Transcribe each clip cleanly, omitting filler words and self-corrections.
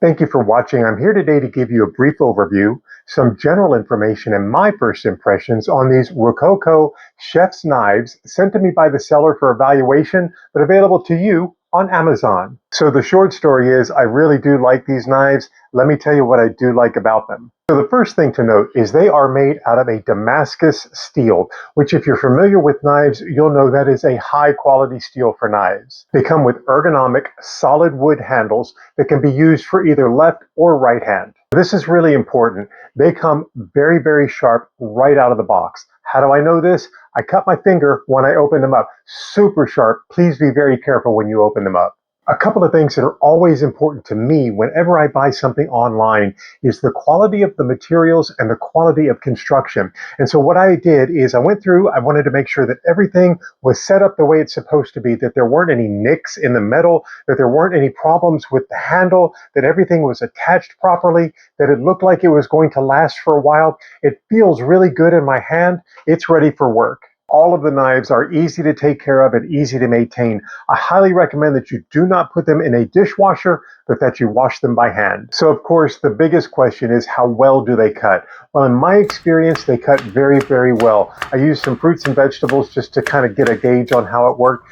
Thank you for watching. I'm here today to give you a brief overview, some general information, and my first impressions on these Rococo chef's knives sent to me by the seller for evaluation, but available to you on Amazon. So the short story is I really do like these knives. Let me tell you what I do like about them. So the first thing to note is they are made out of a Damascus steel, which if you're familiar with knives, you'll know that is a high quality steel for knives. They come with ergonomic solid wood handles that can be used for either left or right hand. This is really important. They come very, very sharp right out of the box. How do I know this? I cut my finger when I open them up. Super sharp. Please be very careful when you open them up. A couple of things that are always important to me whenever I buy something online is the quality of the materials and the quality of construction. And so what I did is I went through, I wanted to make sure that everything was set up the way it's supposed to be, that there weren't any nicks in the metal, that there weren't any problems with the handle, that everything was attached properly, that it looked like it was going to last for a while. It feels really good in my hand. It's ready for work. All of the knives are easy to take care of and easy to maintain. I highly recommend that you do not put them in a dishwasher, but that you wash them by hand. So of course, the biggest question is how well do they cut? Well, in my experience, they cut very, very well. I used some fruits and vegetables just to kind of get a gauge on how it worked.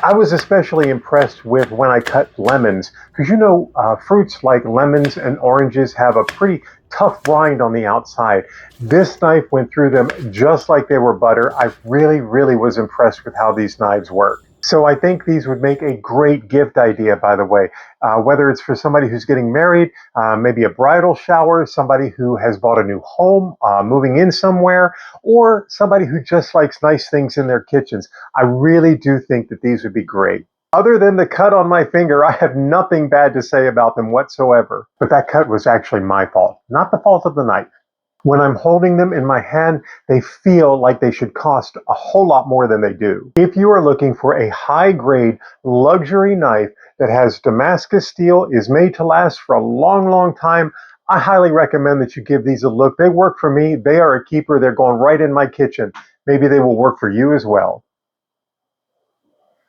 I was especially impressed with when I cut lemons, because fruits like lemons and oranges have a pretty tough rind on the outside. This knife went through them just like they were butter. I really, really was impressed with how these knives work. So I think these would make a great gift idea, by the way, whether it's for somebody who's getting married, maybe a bridal shower, somebody who has bought a new home, moving in somewhere, or somebody who just likes nice things in their kitchens. I really do think that these would be great. Other than the cut on my finger, I have nothing bad to say about them whatsoever. But that cut was actually my fault, not the fault of the knife. When I'm holding them in my hand, they feel like they should cost a whole lot more than they do. If you are looking for a high-grade luxury knife that has Damascus steel, is made to last for a long, long time, I highly recommend that you give these a look. They work for me. They are a keeper. They're going right in my kitchen. Maybe they will work for you as well.